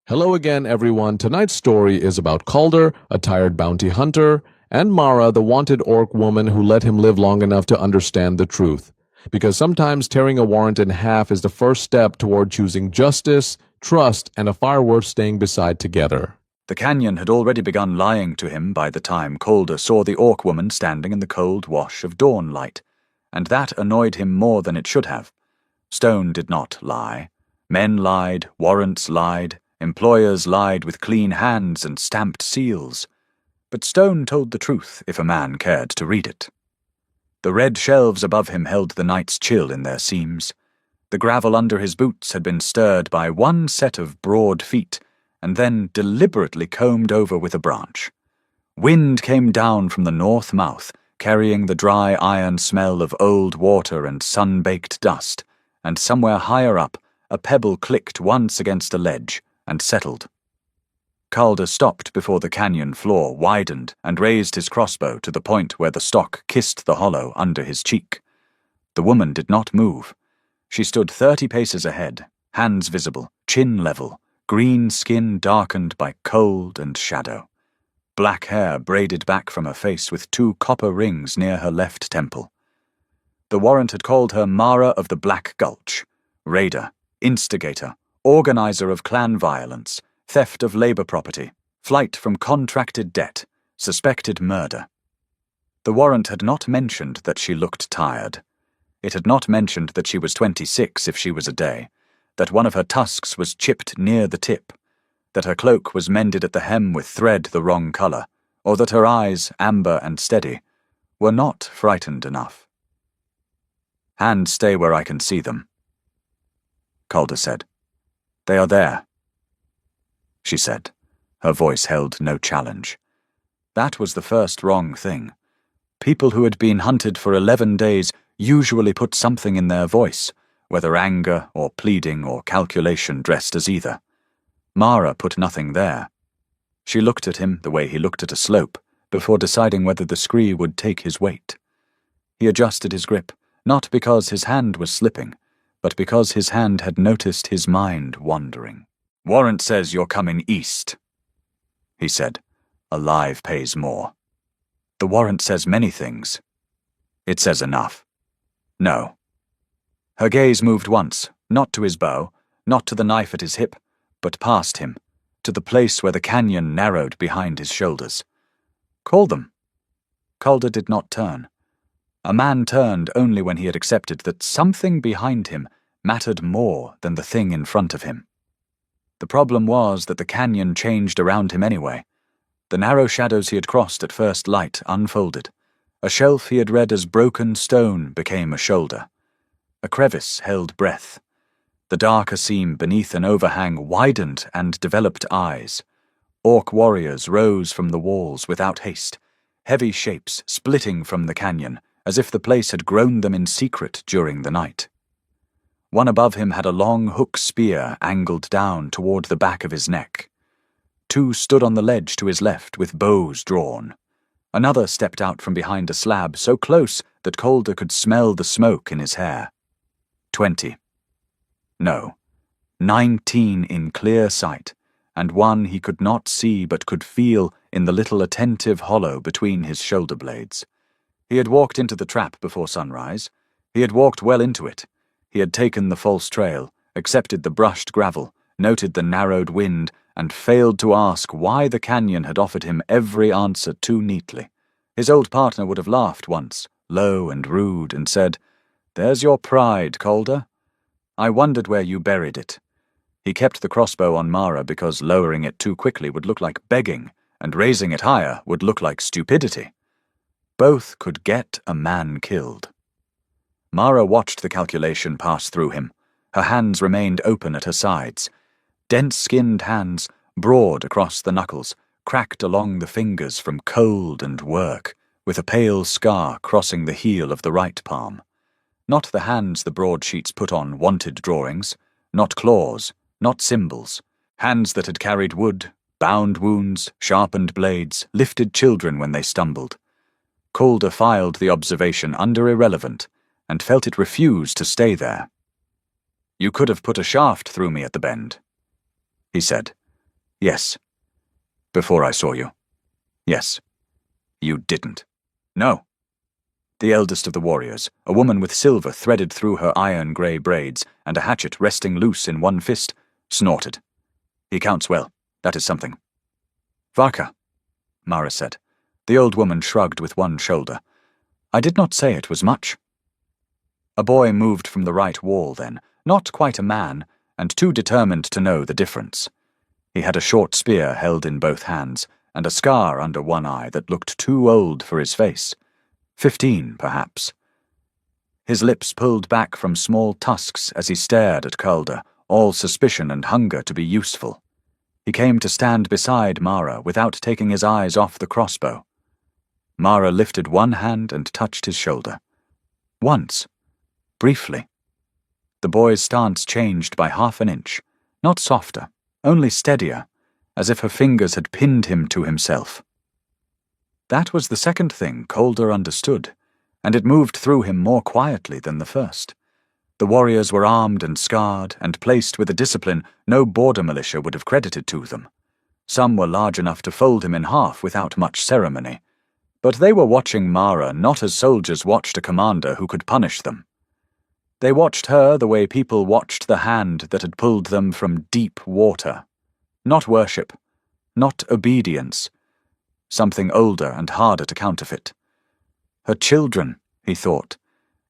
Hello again, everyone. Tonight's story is about Calder, a tired bounty hunter, and Mara, the wanted orc woman who let him live long enough to understand the truth. Because sometimes tearing a warrant in half is the first step toward choosing justice, trust, and a fire worth staying beside together. The canyon had already begun lying to him by the time Calder saw the orc woman standing in the cold wash of dawn light, and that annoyed him more than it should have. Stone did not lie. Men lied, warrants lied, employers lied with clean hands and stamped seals. But Stone told the truth if a man cared to read it. The red shelves above him held the night's chill in their seams. The gravel under his boots had been stirred by one set of broad feet, and then deliberately combed over with a branch. Wind came down from the north mouth, carrying the dry iron smell of old water and sun-baked dust, and somewhere higher up, a pebble clicked once against a ledge and settled. Calder stopped before the canyon floor widened and raised his crossbow to the point where the stock kissed the hollow under his cheek. The woman did not move. She stood 30 paces ahead, hands visible, chin level, green skin darkened by cold and shadow. Black hair braided back from her face with 2 copper rings near her left temple. The warrant had called her Mara of the Black Gulch, raider, instigator, organizer of clan violence, theft of labor property, flight from contracted debt, suspected murder. The warrant had not mentioned that she looked tired. It had not mentioned that she was 26 if she was a day, that one of her tusks was chipped near the tip, that her cloak was mended at the hem with thread the wrong color, or that her eyes, amber and steady, were not frightened enough. "Hands stay where I can see them," Calder said. "They are there," she said. Her voice held no challenge. That was the first wrong thing. People who had been hunted for 11 days usually put something in their voice, whether anger or pleading or calculation dressed as either. Mara put nothing there. She looked at him the way he looked at a slope, before deciding whether the scree would take his weight. He adjusted his grip, not because his hand was slipping, but because his hand had noticed his mind wandering. "Warrant says you're coming east," he said. "Alive pays more." "The warrant says many things." "It says enough." "No." Her gaze moved once, not to his bow, not to the knife at his hip, but past him, to the place where the canyon narrowed behind his shoulders. "Call them." Calder did not turn. A man turned only when he had accepted that something behind him mattered more than the thing in front of him. The problem was that the canyon changed around him anyway. The narrow shadows he had crossed at first light unfolded. A shelf he had read as broken stone became a shoulder. A crevice held breath. The darker seam beneath an overhang widened and developed eyes. Orc warriors rose from the walls without haste, heavy shapes splitting from the canyon, as if the place had grown them in secret during the night. One above him had a long hook spear angled down toward the back of his neck. 2 stood on the ledge to his left with bows drawn. Another stepped out from behind a slab so close that Calder could smell the smoke in his hair. 20. No, 19 in clear sight, and one he could not see but could feel in the little attentive hollow between his shoulder blades. He had walked into the trap before sunrise. He had walked well into it. He had taken the false trail, accepted the brushed gravel, noted the narrowed wind, and failed to ask why the canyon had offered him every answer too neatly. His old partner would have laughed once, low and rude, and said, "There's your pride, Calder. I wondered where you buried it." He kept the crossbow on Mara because lowering it too quickly would look like begging, and raising it higher would look like stupidity. Both could get a man killed. Mara watched the calculation pass through him. Her hands remained open at her sides. Dense-skinned hands, broad across the knuckles, cracked along the fingers from cold and work, with a pale scar crossing the heel of the right palm. Not the hands the broadsheets put on wanted drawings, not claws, not symbols. Hands that had carried wood, bound wounds, sharpened blades, lifted children when they stumbled. Calder filed the observation under irrelevant, and felt it refuse to stay there. "You could have put a shaft through me at the bend," he said. Yes. Before I saw you. Yes. You didn't. No. The eldest of the warriors, a woman with silver threaded through her iron-grey braids and a hatchet resting loose in one fist, snorted. He counts well. That is something. Varka, Mara said. The old woman shrugged with one shoulder. I did not say it was much. A boy moved from the right wall then, not quite a man, and too determined to know the difference. He had a short spear held in both hands, and a scar under one eye that looked too old for his face. 15, perhaps. His lips pulled back from small tusks as he stared at Calder, all suspicion and hunger to be useful. He came to stand beside Mara without taking his eyes off the crossbow. Mara lifted one hand and touched his shoulder. Once. Briefly. The boy's stance changed by half an inch, not softer, only steadier, as if her fingers had pinned him to himself. That was the second thing Calder understood, and it moved through him more quietly than the first. The warriors were armed and scarred, and placed with a discipline no border militia would have credited to them. Some were large enough to fold him in half without much ceremony, but they were watching Mara not as soldiers watched a commander who could punish them. They watched her the way people watched the hand that had pulled them from deep water. Not worship, not obedience, something older and harder to counterfeit. Her children, he thought,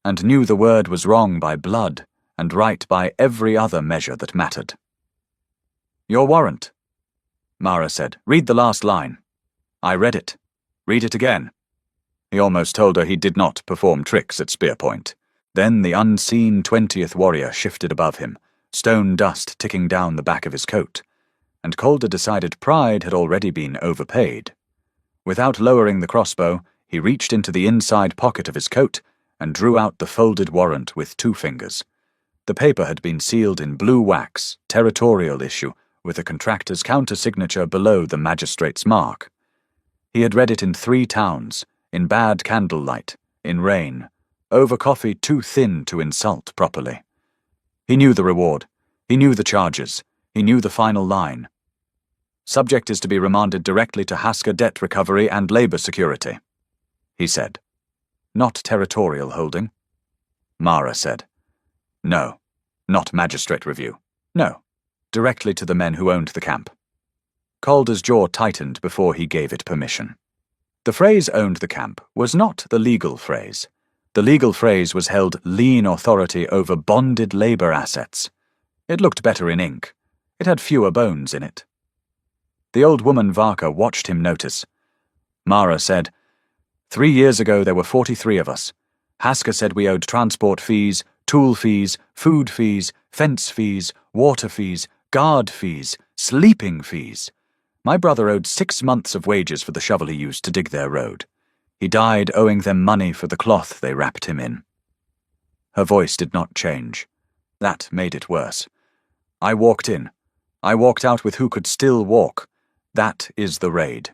and knew the word was wrong by blood and right by every other measure that mattered. Your warrant, Mara said. Read the last line. I read it. Read it again. He almost told her he did not perform tricks at spear point. Then the unseen 20th warrior shifted above him, stone dust ticking down the back of his coat, and Calder decided pride had already been overpaid. Without lowering the crossbow, he reached into the inside pocket of his coat and drew out the folded warrant with 2 fingers. The paper had been sealed in blue wax, territorial issue, with a contractor's counter-signature below the magistrate's mark. He had read it in 3 towns, in bad candlelight, in rain, over coffee too thin to insult properly. He knew the reward. He knew the charges. He knew the final line. Subject is to be remanded directly to Haska Debt Recovery and Labor Security, he said. Not territorial holding. Mara said. No, not magistrate review. No, directly to the men who owned the camp. Calder's jaw tightened before he gave it permission. The phrase owned the camp was not the legal phrase. The legal phrase was held lien authority over bonded labor assets. It looked better in ink. It had fewer bones in it. The old woman Varka watched him notice. Mara said, 3 years ago there were 43 of us. Haska said we owed transport fees, tool fees, food fees, fence fees, water fees, guard fees, sleeping fees. My brother owed 6 months of wages for the shovel he used to dig their road. He died owing them money for the cloth they wrapped him in. Her voice did not change. That made it worse. I walked in. I walked out with who could still walk. That is the raid.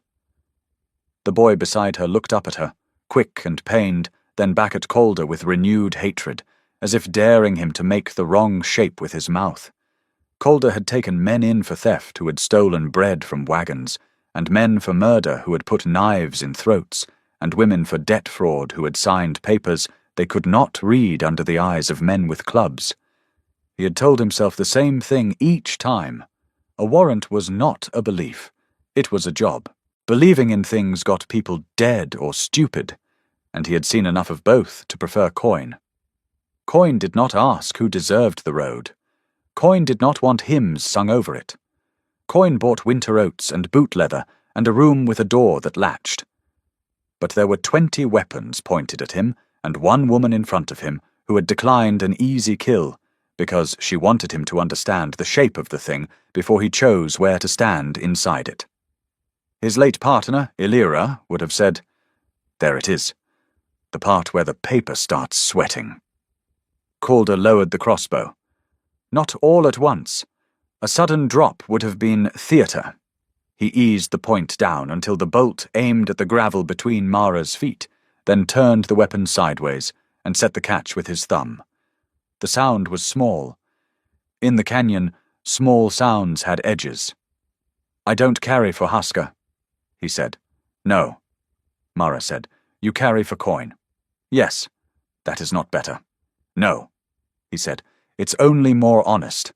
The boy beside her looked up at her, quick and pained, then back at Calder with renewed hatred, as if daring him to make the wrong shape with his mouth. Calder had taken men in for theft who had stolen bread from wagons, and men for murder who had put knives in throats, and women for debt fraud who had signed papers they could not read under the eyes of men with clubs. He had told himself the same thing each time. A warrant was not a belief. It was a job. Believing in things got people dead or stupid, and he had seen enough of both to prefer coin. Coin did not ask who deserved the road. Coin did not want hymns sung over it. Coin bought winter oats and boot leather and a room with a door that latched. But there were 20 weapons pointed at him, and one woman in front of him who had declined an easy kill because she wanted him to understand the shape of the thing before he chose where to stand inside it. His late partner, Illyra, would have said, "There it is, the part where the paper starts sweating." Calder lowered the crossbow. Not all at once. A sudden drop would have been theatre. He eased the point down until the bolt aimed at the gravel between Mara's feet, then turned the weapon sideways and set the catch with his thumb. The sound was small. In the canyon, small sounds had edges. I don't carry for husker, he said. No, Mara said. You carry for coin. Yes, that is not better. No, he said. It's only more honest.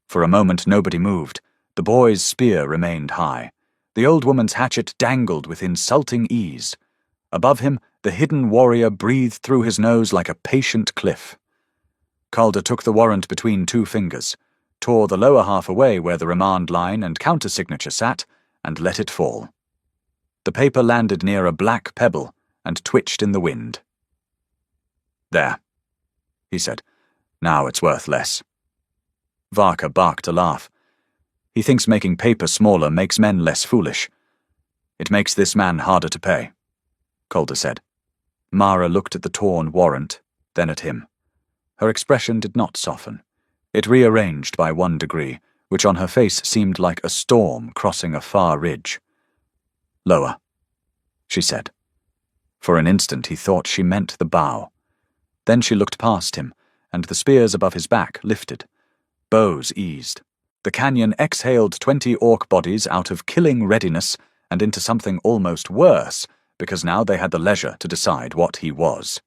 For a moment nobody moved. The boy's spear remained high. The old woman's hatchet dangled with insulting ease. Above him, the hidden warrior breathed through his nose like a patient cliff. Calder took the warrant between two fingers, tore the lower half away where the remand line and countersignature sat, and let it fall. The paper landed near a black pebble and twitched in the wind. There, he said. Now it's worth less. Varka barked a laugh. He thinks making paper smaller makes men less foolish. It makes this man harder to pay, Calder said. Mara looked at the torn warrant, then at him. Her expression did not soften. It rearranged by 1 degree, which on her face seemed like a storm crossing a far ridge. Lower, she said. For an instant he thought she meant the bow. Then she looked past him, and the spears above his back lifted. Bows eased. The canyon exhaled 20 orc bodies out of killing readiness and into something almost worse, because now they had the leisure to decide what he was.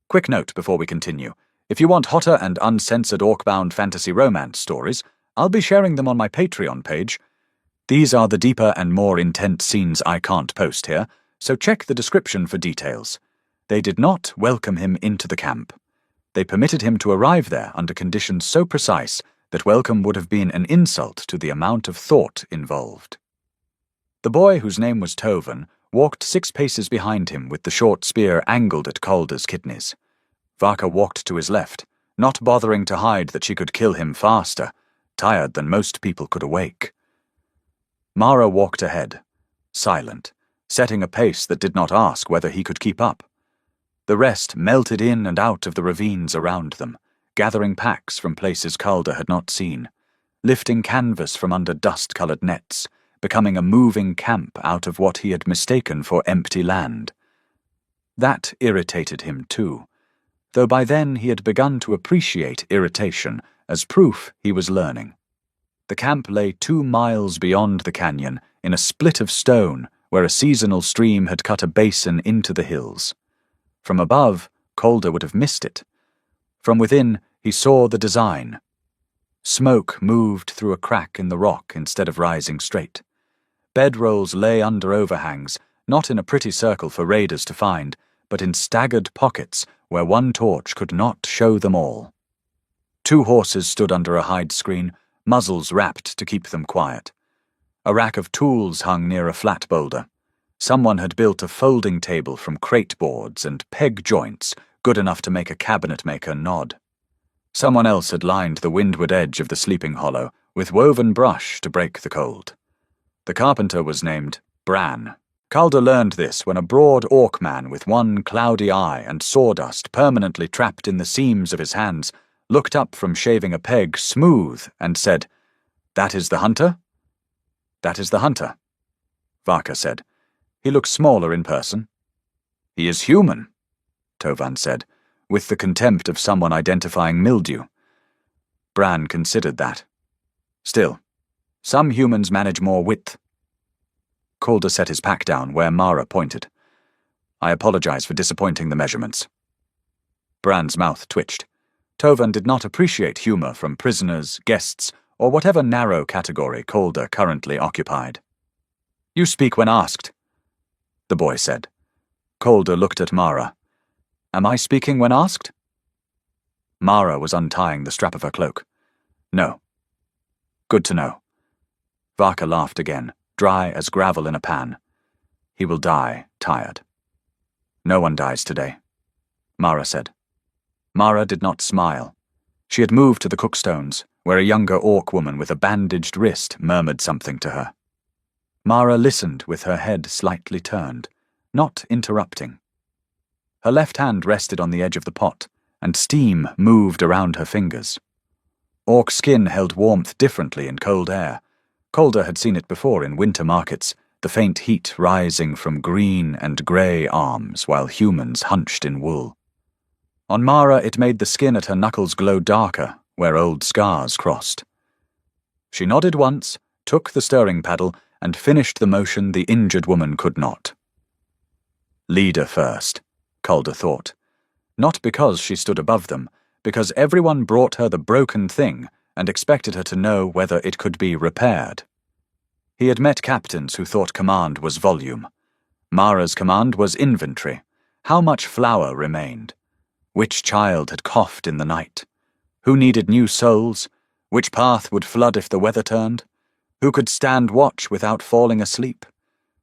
Quick note before we continue. If you want hotter and uncensored orc-bound fantasy romance stories, I'll be sharing them on my Patreon page. These are the deeper and more intense scenes I can't post here, so check the description for details. They did not welcome him into the camp. They permitted him to arrive there under conditions so precise that welcome would have been an insult to the amount of thought involved. The boy, whose name was Tovan, walked 6 paces behind him with the short spear angled at Calder's kidneys. Varka walked to his left, not bothering to hide that she could kill him faster, tired than most people could awake. Mara walked ahead, silent, setting a pace that did not ask whether he could keep up. The rest melted in and out of the ravines around them, gathering packs from places Calder had not seen, lifting canvas from under dust-coloured nets, becoming a moving camp out of what he had mistaken for empty land. That irritated him too, though by then he had begun to appreciate irritation as proof he was learning. The camp lay 2 miles beyond the canyon in a split of stone where a seasonal stream had cut a basin into the hills. From above, Calder would have missed it. From within, he saw the design. Smoke moved through a crack in the rock instead of rising straight. Bedrolls lay under overhangs, not in a pretty circle for raiders to find, but in staggered pockets where one torch could not show them all. 2 horses stood under a hide screen, muzzles wrapped to keep them quiet. A rack of tools hung near a flat boulder. Someone had built a folding table from crate boards and peg joints, good enough to make a cabinet maker nod. Someone else had lined the windward edge of the sleeping hollow with woven brush to break the cold. The carpenter was named Bran. Calder learned this when a broad orc man with one cloudy eye and sawdust permanently trapped in the seams of his hands looked up from shaving a peg smooth and said, "That is the hunter?" "That is the hunter," Varka said. "He looks smaller in person." "He is human," Tovan said, with the contempt of someone identifying mildew. Bran considered that. Still, some humans manage more width. Calder set his pack down where Mara pointed. "I apologize for disappointing the measurements." Bran's mouth twitched. Tovan did not appreciate humor from prisoners, guests, or whatever narrow category Calder currently occupied. "You speak when asked," the boy said. Calder looked at Mara. "Am I speaking when asked?" Mara was untying the strap of her cloak. "No." "Good to know." Varka laughed again, dry as gravel in a pan. "He will die tired." "No one dies today," Mara said. Mara did not smile. She had moved to the cookstones, where a younger orc woman with a bandaged wrist murmured something to her. Mara listened with her head slightly turned, not interrupting. Her left hand rested on the edge of the pot, and steam moved around her fingers. Orc skin held warmth differently in cold air. Calder had seen it before in winter markets, the faint heat rising from green and grey arms while humans hunched in wool. On Mara it made the skin at her knuckles glow darker, where old scars crossed. She nodded once, took the stirring paddle, and finished the motion the injured woman could not. Leader first, Calder thought. Not because she stood above them, because everyone brought her the broken thing and expected her to know whether it could be repaired. He had met captains who thought command was volume. Mara's command was inventory. How much flour remained? Which child had coughed in the night? Who needed new soles? Which path would flood if the weather turned? Who could stand watch without falling asleep?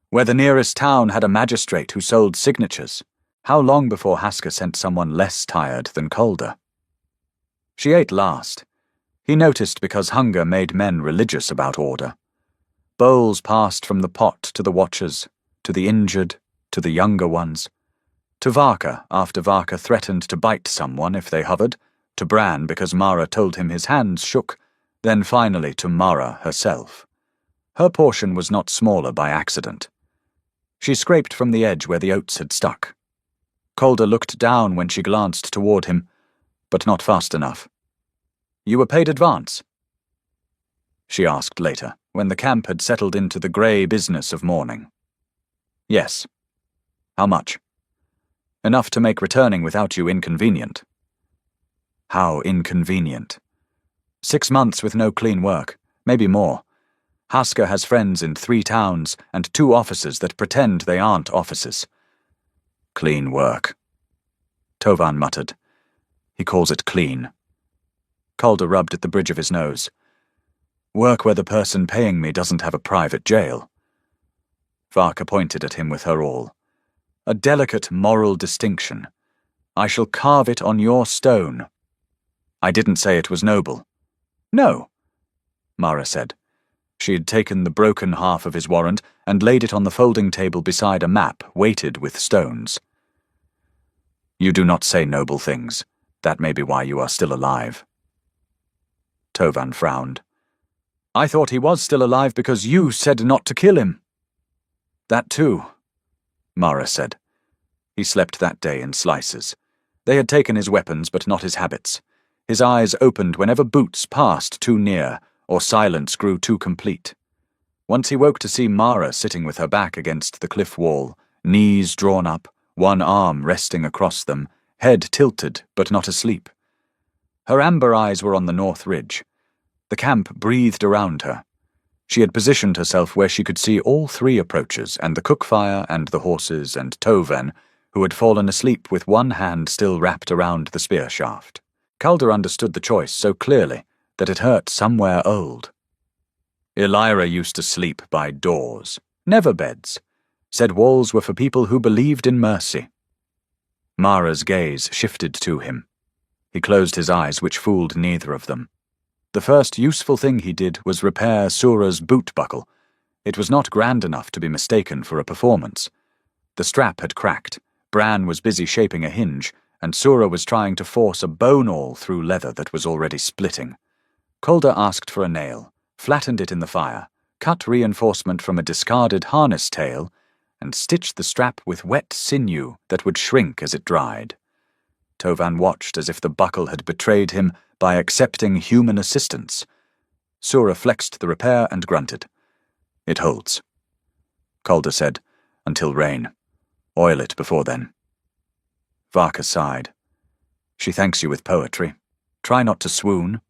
Where the nearest town had a magistrate who sold signatures? How long before Hasker sent someone less tired than Calder? She ate last. He noticed because hunger made men religious about order. Bowls passed from the pot to the watchers, to the injured, to the younger ones. To Varka after Varka threatened to bite someone if they hovered, to Bran because Mara told him his hands shook, then finally to Mara herself. Her portion was not smaller by accident. She scraped from the edge where the oats had stuck. Calder looked down when she glanced toward him, but not fast enough. "You were paid advance?" she asked later, when the camp had settled into the grey business of mourning. "Yes." "How much?" "Enough to make returning without you inconvenient." "How inconvenient?" 6 months with no clean work, maybe more. Hasker has friends in 3 towns and 2 offices that pretend they aren't offices. "Clean work," Tovan muttered. "He calls it clean." Calder rubbed at the bridge of his nose. "Work where the person paying me doesn't have a private jail." Varka pointed at him with her awl. "A delicate moral distinction. I shall carve it on your stone." "I didn't say it was noble." "No," Mara said. She had taken the broken half of his warrant and laid it on the folding table beside a map weighted with stones. "You do not say noble things. That may be why you are still alive." Tovan frowned. "I thought he was still alive because you said not to kill him." "That too," Mara said. He slept that day in slices. They had taken his weapons but not his habits. His eyes opened whenever boots passed too near, or silence grew too complete. Once he woke to see Mara sitting with her back against the cliff wall, knees drawn up, one arm resting across them, head tilted but not asleep. Her amber eyes were on the north ridge. The camp breathed around her. She had positioned herself where she could see all 3 approaches and the cook fire and the horses and Tovan, who had fallen asleep with one hand still wrapped around the spear shaft. Calder understood the choice so clearly that it hurt somewhere old. Elira used to sleep by doors, never beds, said walls were for people who believed in mercy. Mara's gaze shifted to him. He closed his eyes, which fooled neither of them. The first useful thing he did was repair Sura's boot buckle. It was not grand enough to be mistaken for a performance. The strap had cracked, Bran was busy shaping a hinge, and Sura was trying to force a bone awl through leather that was already splitting. Calder asked for a nail, flattened it in the fire, cut reinforcement from a discarded harness tail, and stitched the strap with wet sinew that would shrink as it dried. Tovan watched as if the buckle had betrayed him by accepting human assistance. Sura flexed the repair and grunted. "It holds." Calder said, "Until rain. Oil it before then." Varka sighed. "She thanks you with poetry. Try not to swoon."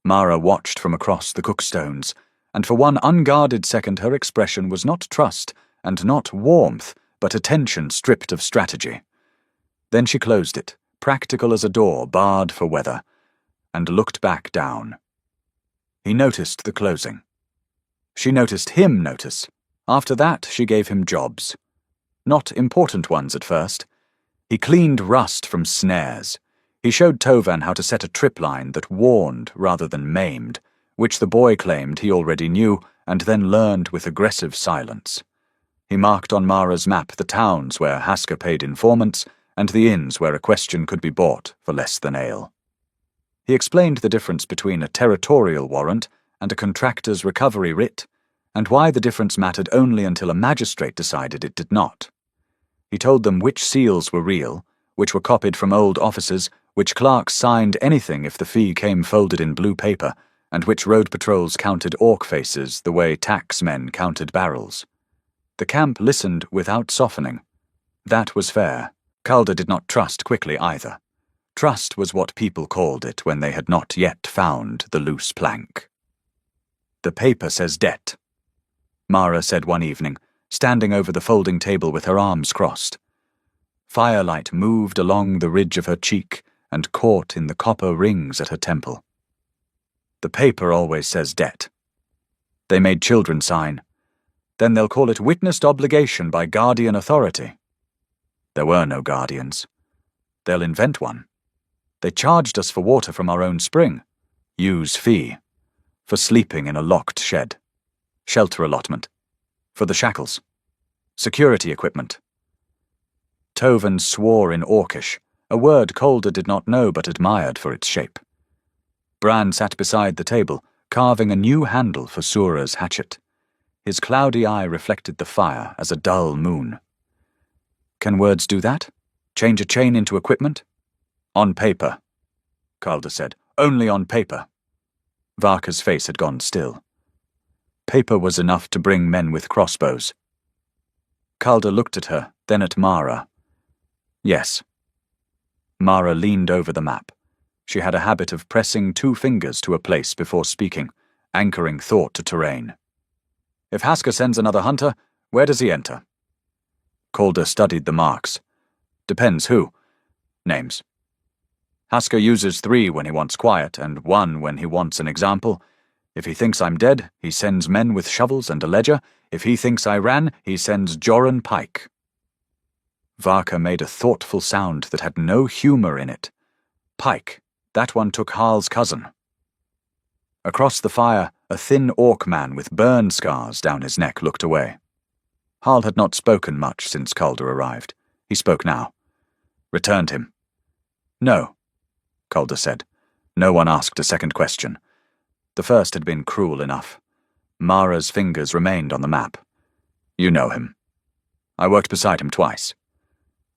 Mara watched from across the cookstones, and for one unguarded second her expression was not trust and not warmth, but attention stripped of strategy. Then she closed it, practical as a door barred for weather, and looked back down. He noticed the closing. She noticed him notice. After that, she gave him jobs. Not important ones at first. He cleaned rust from snares. He showed Tovan how to set a tripline that warned rather than maimed, which the boy claimed he already knew and then learned with aggressive silence. He marked on Mara's map the towns where Hasker paid informants and the inns where a question could be bought for less than ale. He explained the difference between a territorial warrant and a contractor's recovery writ, and why the difference mattered only until a magistrate decided it did not. He told them which seals were real, which were copied from old offices, which clerks signed anything if the fee came folded in blue paper, and which road patrols counted orc faces the way tax men counted barrels. The camp listened without softening. That was fair. Calder did not trust quickly either. Trust was what people called it when they had not yet found the loose plank. "The paper says debt," Mara said one evening, standing over the folding table with her arms crossed. Firelight moved along the ridge of her cheek and caught in the copper rings at her temple. "The paper always says debt. They made children sign. Then they'll call it witnessed obligation by guardian authority. There were no guardians. They'll invent one. They charged us for water from our own spring. Use fee. For sleeping in a locked shed. Shelter allotment. For the shackles. Security equipment." Tovin swore in Orcish, a word Calder did not know but admired for its shape. Bran sat beside the table, carving a new handle for Sura's hatchet. His cloudy eye reflected the fire as a dull moon. "Can words do that? Change a chain into equipment?" "On paper," Calder said. "Only on paper." Varka's face had gone still. Paper was enough to bring men with crossbows. Calder looked at her, then at Mara. "Yes." Mara leaned over the map. She had a habit of pressing 2 fingers to a place before speaking, anchoring thought to terrain. "If Hasker sends another hunter, where does he enter?" Calder studied the marks. "Depends who. Names. Hasker uses 3 when he wants quiet, and 1 when he wants an example. If he thinks I'm dead, he sends men with shovels and a ledger. If he thinks I ran, he sends Joran Pike." Varka made a thoughtful sound that had no humor in it. "Pike. That one took Harl's cousin." Across the fire, a thin orc man with burn scars down his neck looked away. Harl had not spoken much since Calder arrived. He spoke now. "Returned him." "No," Calder said. No one asked a second question. The first had been cruel enough. Mara's fingers remained on the map. "You know him. I worked beside him twice."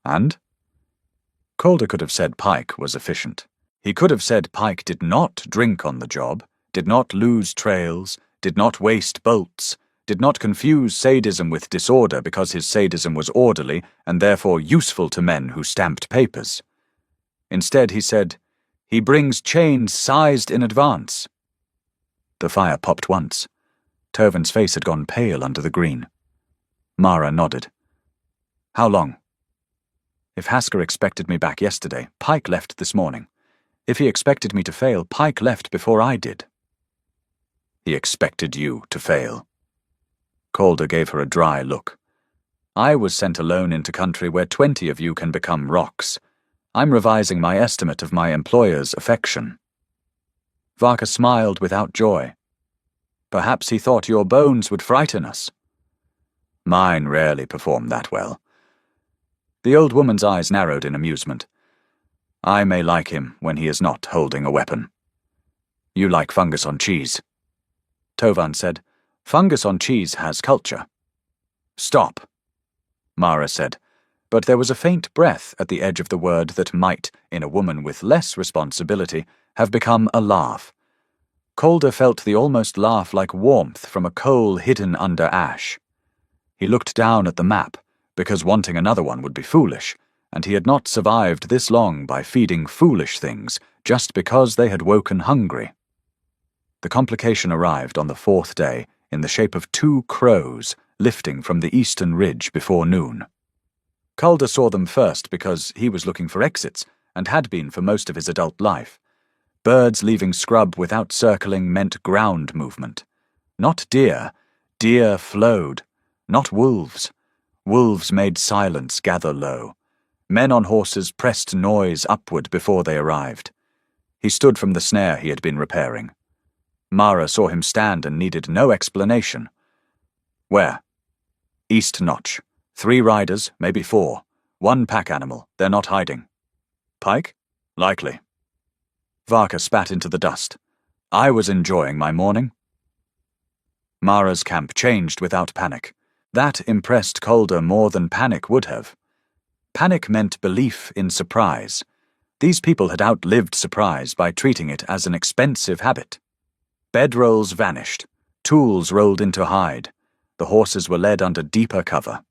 "And?" Calder could have said Pike was efficient. He could have said Pike did not drink on the job, did not lose trails, did not waste bolts, did not confuse sadism with disorder because his sadism was orderly and therefore useful to men who stamped papers. Instead he said, "He brings chains sized in advance." The fire popped once. Tovin's face had gone pale under the green. Mara nodded. "How long?" "If Hasker expected me back yesterday, Pike left this morning. If he expected me to fail, Pike left before I did." "He expected you to fail." Calder gave her a dry look. "I was sent alone into country where 20 of you can become rocks. I'm revising my estimate of my employer's affection." Varka smiled without joy. "Perhaps he thought your bones would frighten us." "Mine rarely perform that well." The old woman's eyes narrowed in amusement. "I may like him when he is not holding a weapon." "You like fungus on cheese." Tovan said, "Fungus on cheese has culture." "Stop," Mara said, but there was a faint breath at the edge of the word that might, in a woman with less responsibility, have become a laugh. Calder felt the almost laugh like warmth from a coal hidden under ash. He looked down at the map, because wanting another one would be foolish, and he had not survived this long by feeding foolish things just because they had woken hungry. The complication arrived on the 4th day in the shape of 2 crows lifting from the eastern ridge before noon. Calder saw them first because he was looking for exits, and had been for most of his adult life. Birds leaving scrub without circling meant ground movement. Not deer. Deer flowed. Not wolves. Wolves made silence gather low. Men on horses pressed noise upward before they arrived. He stood from the snare he had been repairing. Mara saw him stand and needed no explanation. "Where?" "East Notch. 3 riders, maybe 4. 1 pack animal. They're not hiding." "Pike?" "Likely." Varka spat into the dust. "I was enjoying my morning." Mara's camp changed without panic. That impressed Calder more than panic would have. Panic meant belief in surprise. These people had outlived surprise by treating it as an expensive habit. Bedrolls vanished. Tools rolled into hide. The horses were led under deeper cover.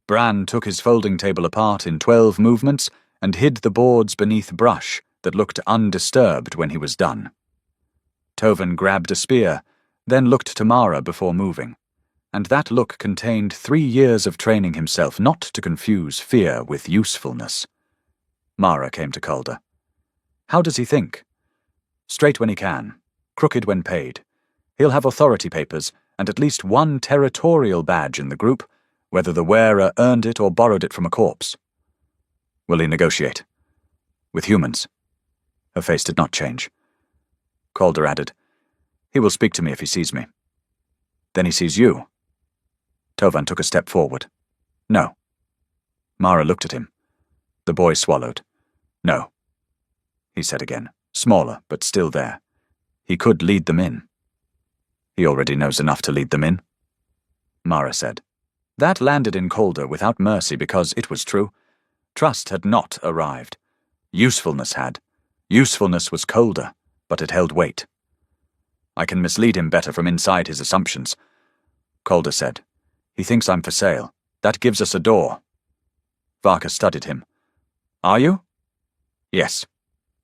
Bran took his folding table apart in 12 movements and hid the boards beneath brush that looked undisturbed when he was done. Tovin grabbed a spear, then looked to Mara before moving, and that look contained 3 years of training himself not to confuse fear with usefulness. Mara came to Calder. How does he think? Straight when he can, crooked when paid. He'll have authority papers and at least one territorial badge in the group, whether the wearer earned it or borrowed it from a corpse. Will he negotiate? With humans? Her face did not change. Calder added, He will speak to me if he sees me. Then he sees you. Tovan took a step forward. No. Mara looked at him. The boy swallowed. No. He said again, smaller, but still there. He could lead them in. He already knows enough to lead them in. Mara said. That landed in Calder without mercy because it was true. Trust had not arrived. Usefulness had. Usefulness was colder, but it held weight. I can mislead him better from inside his assumptions. Calder said. He thinks I'm for sale. That gives us a door. Varka studied him. Are you? Yes,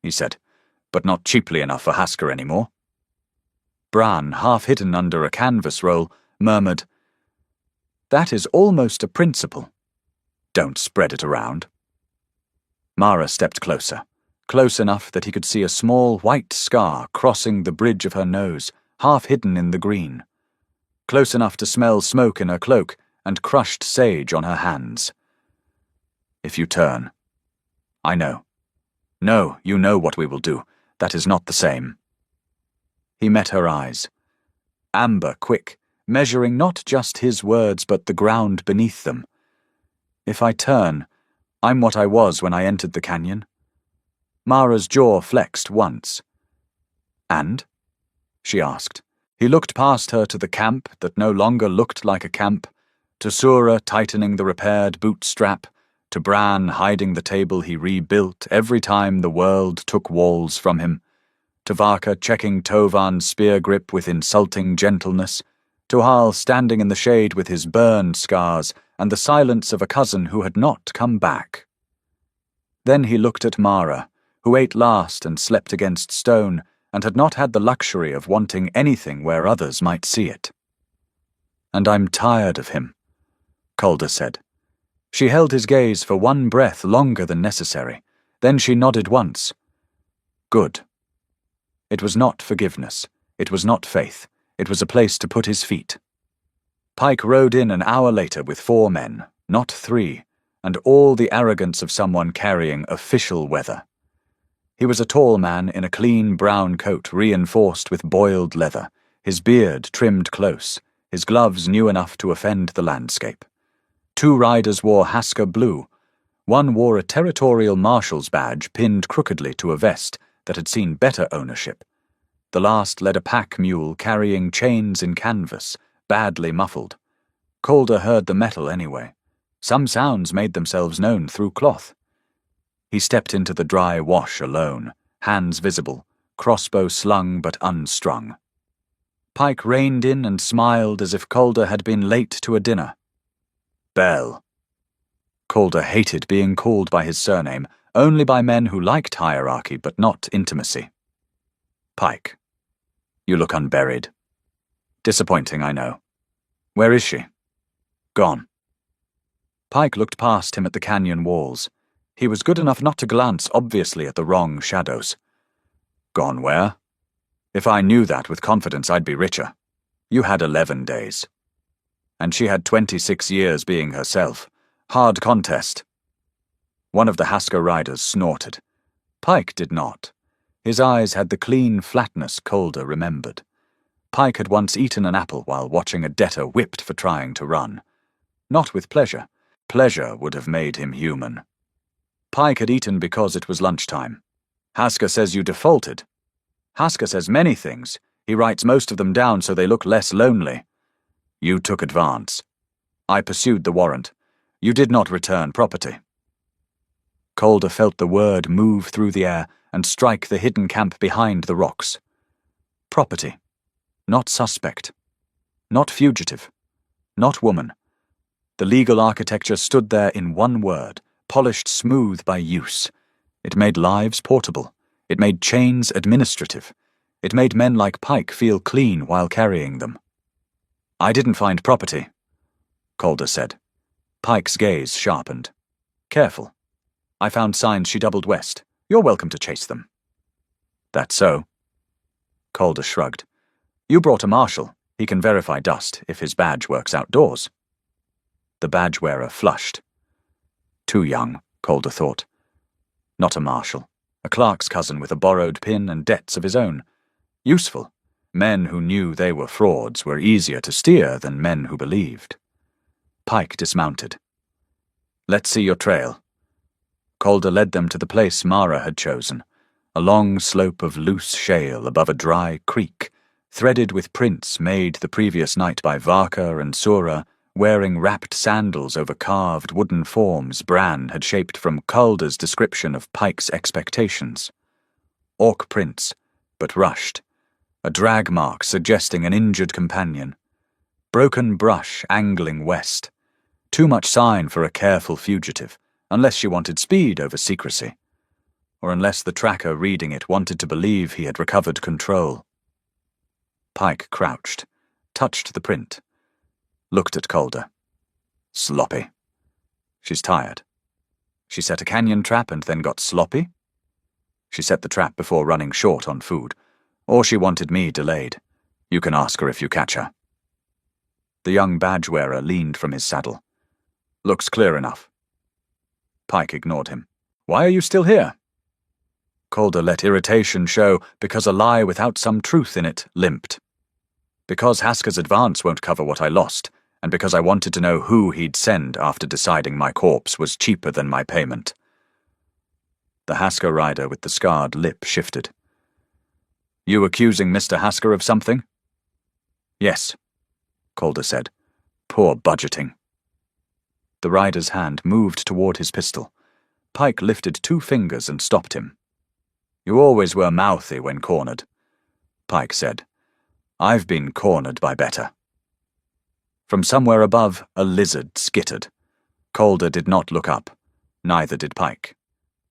he said, but not cheaply enough for Hasker anymore. Bran, half hidden under a canvas roll, murmured, That is almost a principle. Don't spread it around. Mara stepped closer, close enough that he could see a small white scar crossing the bridge of her nose, half hidden in the green. Close enough to smell smoke in her cloak and crushed sage on her hands. If you turn. I know. No, you know what we will do. That is not the same. He met her eyes. Amber, quick, measuring not just his words but the ground beneath them. If I turn, I'm what I was when I entered the canyon. Mara's jaw flexed once. And? She asked. He looked past her to the camp that no longer looked like a camp, to Sura tightening the repaired boot strap, to Bran hiding the table he rebuilt every time the world took walls from him, to Varka checking Tovan's spear grip with insulting gentleness, to Harl standing in the shade with his burn scars and the silence of a cousin who had not come back. Then he looked at Mara, who ate last and slept against stone, and had not had the luxury of wanting anything where others might see it. And I'm tired of him, Calder said. She held his gaze for one breath longer than necessary. Then she nodded once. Good. It was not forgiveness. It was not faith. It was a place to put his feet. Pike rode in an hour later with 4 men, not 3, and all the arrogance of someone carrying official weather. He was a tall man in a clean brown coat reinforced with boiled leather, his beard trimmed close, his gloves new enough to offend the landscape. 2 riders wore Hasker blue. One wore a territorial marshal's badge pinned crookedly to a vest that had seen better ownership. The last led a pack mule carrying chains in canvas, badly muffled. Calder heard the metal anyway. Some sounds made themselves known through cloth. He stepped into the dry wash alone, hands visible, crossbow slung but unstrung. Pike reined in and smiled as if Calder had been late to a dinner. Bell. Calder hated being called by his surname, only by men who liked hierarchy but not intimacy. Pike. You look unburied. Disappointing, I know. Where is she? Gone. Pike looked past him at the canyon walls. He was good enough not to glance obviously at the wrong shadows. Gone where? If I knew that with confidence, I'd be richer. You had 11 days. And she had 26 years being herself. Hard contest. One of the Hasker riders snorted. Pike did not. His eyes had the clean flatness Calder remembered. Pike had once eaten an apple while watching a debtor whipped for trying to run. Not with pleasure. Pleasure would have made him human. Pike had eaten because it was lunchtime. Hasker says you defaulted. Hasker says many things. He writes most of them down so they look less lonely. You took advance. I pursued the warrant. You did not return property. Calder felt the word move through the air and strike the hidden camp behind the rocks. Property. Not suspect. Not fugitive. Not woman. The legal architecture stood there in one word, polished smooth by use. It made lives portable. It made chains administrative. It made men like Pike feel clean while carrying them. "I didn't find property," Calder said. Pike's gaze sharpened. "Careful. I found signs she doubled west. You're welcome to chase them." "That's so." Calder shrugged. "You brought a marshal. He can verify dust if his badge works outdoors." The badge wearer flushed. Too young, Calder thought. Not a marshal. A clerk's cousin with a borrowed pin and debts of his own. Useful. Men who knew they were frauds were easier to steer than men who believed. Pike dismounted. "Let's see your trail." Calder led them to the place Mara had chosen, a long slope of loose shale above a dry creek, threaded with prints made the previous night by Varka and Sura, wearing wrapped sandals over carved wooden forms Bran had shaped from Calder's description of Pike's expectations. Orc prints, but rushed. A drag mark suggesting an injured companion. Broken brush angling west. Too much sign for a careful fugitive, unless she wanted speed over secrecy. Or unless the tracker reading it wanted to believe he had recovered control. Pike crouched, touched the print. Looked at Calder. Sloppy. She's tired. She set a canyon trap and then got sloppy? She set the trap before running short on food. Or she wanted me delayed. You can ask her if you catch her. The young badge-wearer leaned from his saddle. Looks clear enough. Pike ignored him. Why are you still here? Calder let irritation show because a lie without some truth in it limped. Because Hasker's advance won't cover what I lost, and because I wanted to know who he'd send after deciding my corpse was cheaper than my payment. The Hasker rider with the scarred lip shifted. You accusing Mr. Hasker of something? Yes, Calder said. Poor budgeting. The rider's hand moved toward his pistol. Pike lifted 2 fingers and stopped him. You always were mouthy when cornered, Pike said. I've been cornered by better. From somewhere above, a lizard skittered. Calder did not look up. Neither did Pike.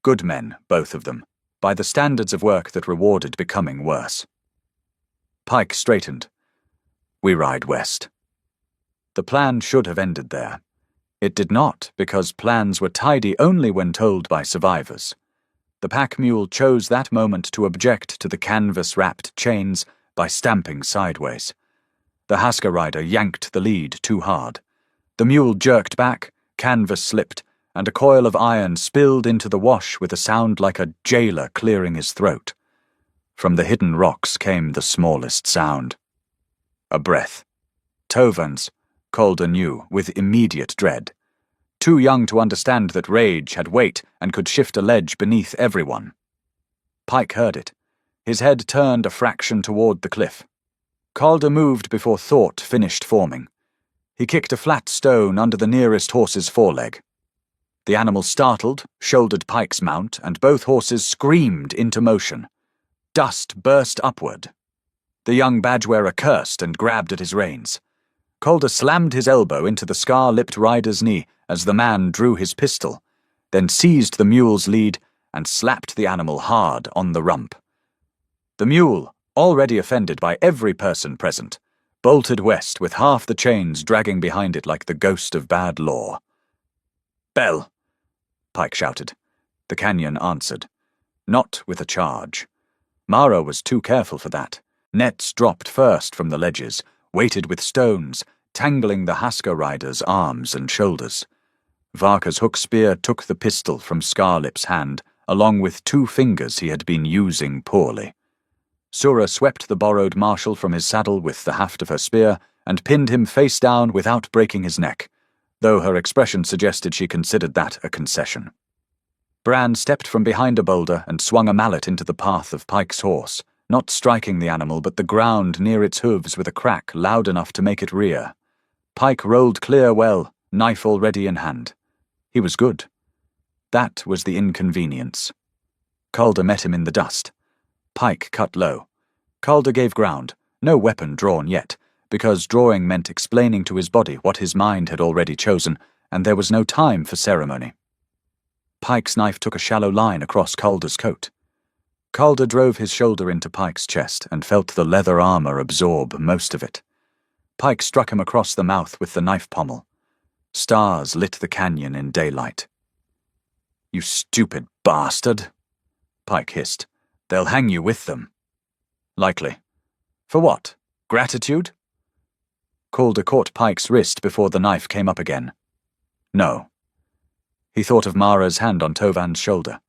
Good men, both of them, by the standards of work that rewarded becoming worse. Pike straightened. We ride west. The plan should have ended there. It did not, because plans were tidy only when told by survivors. The pack mule chose that moment to object to the canvas-wrapped chains by stamping sideways. The Hasker rider yanked the lead too hard. The mule jerked back, canvas slipped, and a coil of iron spilled into the wash with a sound like a jailer clearing his throat. From the hidden rocks came the smallest sound. A breath. Tovans, Calder knew, with immediate dread. Too young to understand that rage had weight and could shift a ledge beneath everyone. Pike heard it. His head turned a fraction toward the cliff. Calder moved before thought finished forming. He kicked a flat stone under the nearest horse's foreleg. The animal startled, shouldered Pike's mount, and both horses screamed into motion. Dust burst upward. The young badge-wearer cursed and grabbed at his reins. Calder slammed his elbow into the scar-lipped rider's knee as the man drew his pistol, then seized the mule's lead and slapped the animal hard on the rump. The mule, already offended by every person present, bolted west with half the chains dragging behind it like the ghost of bad law. Bell! Pike shouted. The canyon answered. Not with a charge. Mara was too careful for that. Nets dropped first from the ledges, weighted with stones, tangling the Hasker rider's arms and shoulders. Varka's hook spear took the pistol from Scarlip's hand, along with 2 fingers he had been using poorly. Sura swept the borrowed marshal from his saddle with the haft of her spear and pinned him face down without breaking his neck, though her expression suggested she considered that a concession. Bran stepped from behind a boulder and swung a mallet into the path of Pike's horse, not striking the animal but the ground near its hooves with a crack loud enough to make it rear. Pike rolled clear well, knife already in hand. He was good. That was the inconvenience. Calder met him in the dust. Pike cut low. Calder gave ground, No weapon drawn yet, because drawing meant explaining to his body what his mind had already chosen, and there was no time for ceremony. Pike's knife took a shallow line across Calder's coat. Calder drove his shoulder into Pike's chest and felt the leather armor absorb most of it. Pike struck him across the mouth with the knife pommel. Stars lit the canyon in daylight. "You stupid bastard," Pike hissed. "They'll hang you with them." "Likely. For what? Gratitude?" Calder caught Pike's wrist before the knife came up again. "No." He thought of Mara's hand on Tovan's shoulder.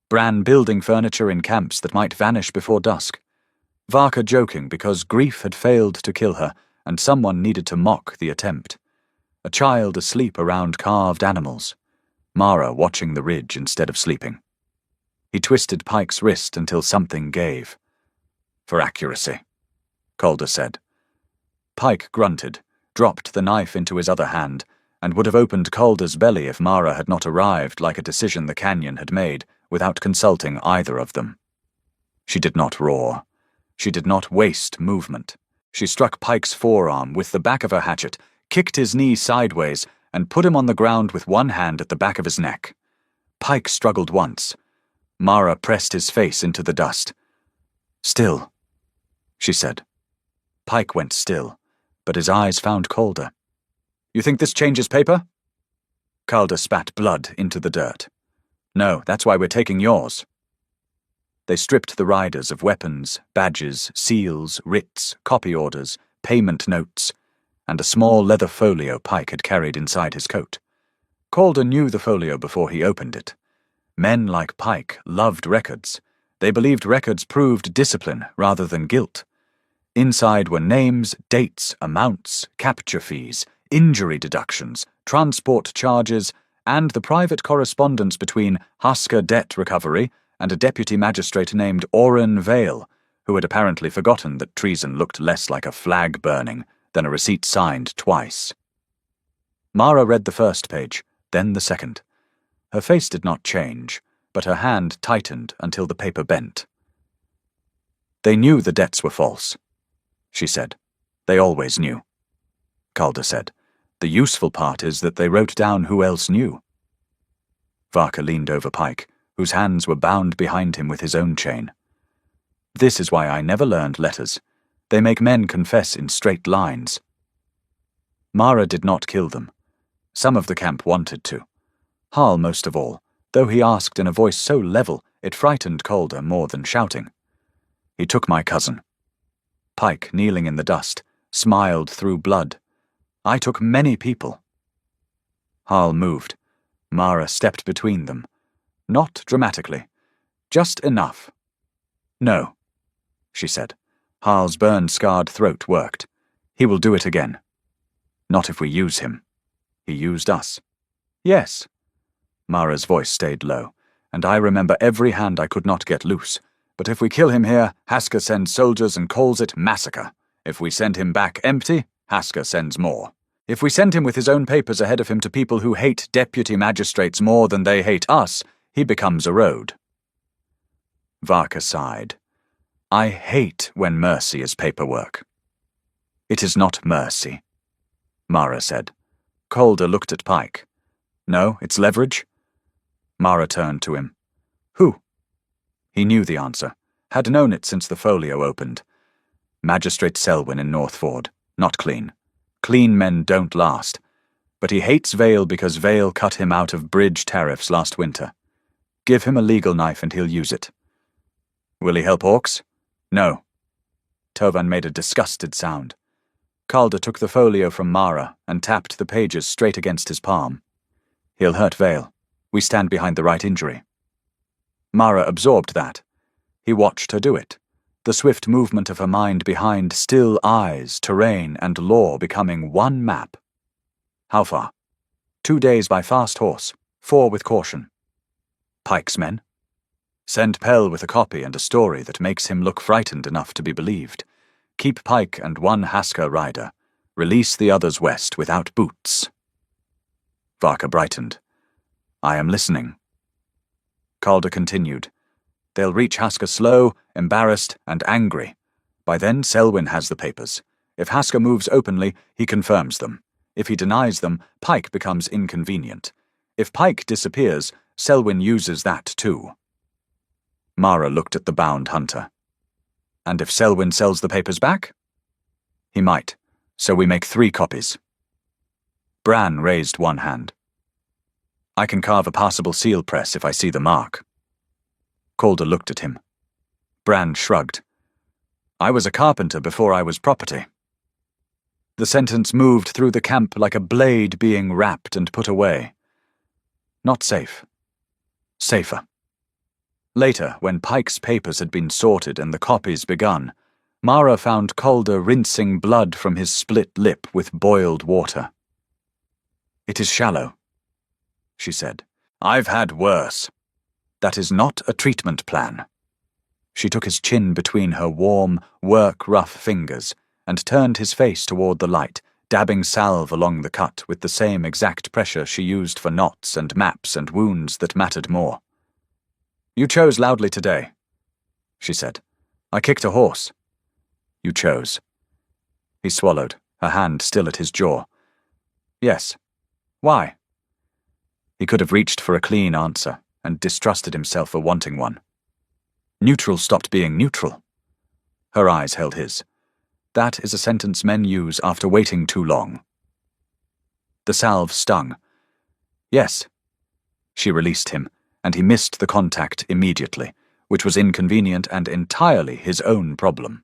Bran building furniture in camps that might vanish before dusk. Varka joking because grief had failed to kill her, and someone needed to mock the attempt. A child asleep around carved animals. Mara watching the ridge instead of sleeping. He twisted Pike's wrist until something gave. "For accuracy," Calder said. Pike grunted, dropped the knife into his other hand, and would have opened Calder's belly if Mara had not arrived like a decision the canyon had made, without consulting either of them. She did not roar. She did not waste movement. She struck Pike's forearm with the back of her hatchet, kicked his knee sideways, and put him on the ground with one hand at the back of his neck. Pike struggled once. Mara pressed his face into the dust. "Still," she said. Pike went still, but his eyes found Calder. "You think this changes paper?" Calder spat blood into the dirt. "No, that's why we're taking yours." They stripped the riders of weapons, badges, seals, writs, copy orders, payment notes, and a small leather folio Pike had carried inside his coat. Calder knew the folio before he opened it. Men like Pike loved records. They believed records proved discipline rather than guilt. Inside were names, dates, amounts, capture fees, injury deductions, transport charges, and the private correspondence between Hasker Debt Recovery and a deputy magistrate named Oren Vale, who had apparently forgotten that treason looked less like a flag burning than a receipt signed twice. Mara read the first page, then the second. Her face did not change, but her hand tightened until the paper bent. "They knew the debts were false," she said. "They always knew." Calder said. "The useful part is that they wrote down who else knew." Varka leaned over Pike, whose hands were bound behind him with his own chain. "This is why I never learned letters. They make men confess in straight lines." Mara did not kill them. Some of the camp wanted to. Harl most of all, though he asked in a voice so level it frightened Calder more than shouting. "He took my cousin." Pike, kneeling in the dust, smiled through blood. "I took many people." Harl moved. Mara stepped between them. Not dramatically. Just enough. "No," she said. Harl's burn-scarred throat worked. "He will do it again." "Not if we use him." "He used us." "Yes." Mara's voice stayed low, "and I remember every hand I could not get loose. But if we kill him here, Hasker sends soldiers and calls it massacre. If we send him back empty, Hasker sends more. If we send him with his own papers ahead of him to people who hate deputy magistrates more than they hate us, he becomes a road." Varka sighed. "I hate when mercy is paperwork." "It is not mercy," Mara said. Calder looked at Pike. "No, it's leverage?" Mara turned to him. "Who?" He knew the answer, had known it since the folio opened. Magistrate Selwyn in Northford. Not clean. Clean men don't last. But he hates Vale because Vale cut him out of bridge tariffs last winter. Give him a legal knife and he'll use it. "Will he help orcs?" "No." Tovan made a disgusted sound. Calder took the folio from Mara and tapped the pages straight against his palm. "He'll hurt Vale. We stand behind the right injury." Mara absorbed that. He watched her do it, the swift movement of her mind behind still eyes, terrain, and law becoming one map. "How far?" 2 days by fast horse, 4 with caution." "Pike's men?" "Send Pell with a copy and a story that makes him look frightened enough to be believed. Keep Pike and 1 Hasker rider. Release the others west without boots." Varka brightened. "I am listening." Calder continued. "They'll reach Hasker slow, embarrassed, and angry. By then, Selwyn has the papers. If Hasker moves openly, he confirms them. If he denies them, Pike becomes inconvenient. If Pike disappears, Selwyn uses that too. Mara looked at the bound hunter. And if Selwyn sells the papers back? He might, so we make 3 copies. Bran raised one hand. I can carve a passable seal press if I see the mark. Calder looked at him. Bran shrugged. I was a carpenter before I was property. The sentence moved through the camp like a blade being wrapped and put away. Not safe. Safer. Later, when Pike's papers had been sorted and the copies begun, Mara found Calder rinsing blood from his split lip with boiled water. It is shallow, she said. I've had worse. That is not a treatment plan. She took his chin between her warm, work-rough fingers and turned his face toward the light, dabbing salve along the cut with the same exact pressure she used for knots and maps and wounds that mattered more. You chose loudly today, she said. I kicked a horse. You chose. He swallowed, her hand still at his jaw. Yes. Why? He could have reached for a clean answer and distrusted himself for wanting one. Neutral stopped being neutral. Her eyes held his. That is a sentence men use after waiting too long. The salve stung. Yes. She released him, and he missed the contact immediately, which was inconvenient and entirely his own problem.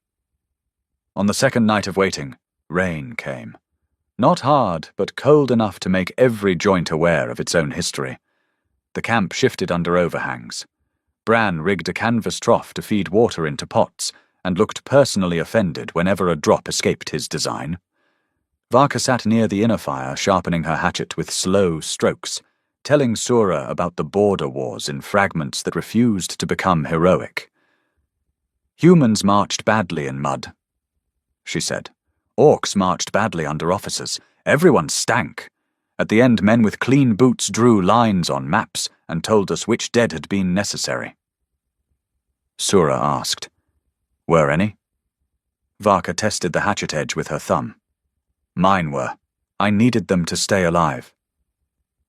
On the second night of waiting, rain came. Not hard, but cold enough to make every joint aware of its own history. The camp shifted under overhangs. Bran rigged a canvas trough to feed water into pots, and looked personally offended whenever a drop escaped his design. Varka sat near the inner fire, sharpening her hatchet with slow strokes, telling Sura about the border wars in fragments that refused to become heroic. Humans marched badly in mud, she said. Orcs marched badly under officers. Everyone stank. At the end, men with clean boots drew lines on maps and told us which dead had been necessary. Sura asked, Were any? Varka tested the hatchet edge with her thumb. Mine were. I needed them to stay alive.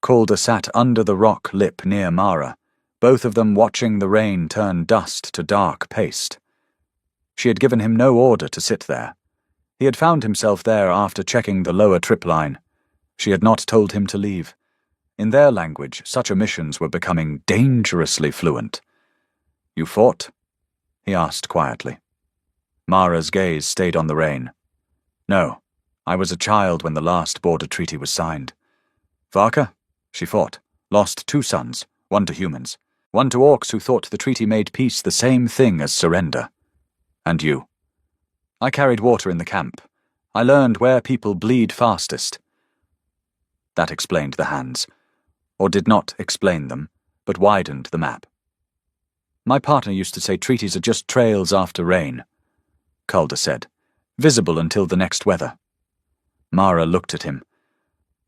Calder sat under the rock lip near Mara, both of them watching the rain turn dust to dark paste. She had given him no order to sit there. He had found himself there after checking the lower trip line. She had not told him to leave. In their language, such omissions were becoming dangerously fluent. You fought? He asked quietly. Mara's gaze stayed on the rain. No, I was a child when the last border treaty was signed. Varka? She fought. Lost 2 sons, one to humans, one to orcs who thought the treaty made peace the same thing as surrender. And you? I carried water in the camp. I learned where people bleed fastest. That explained the hands, or did not explain them, but widened the map. My partner used to say treaties are just trails after rain, Calder said, visible until the next weather. Mara looked at him.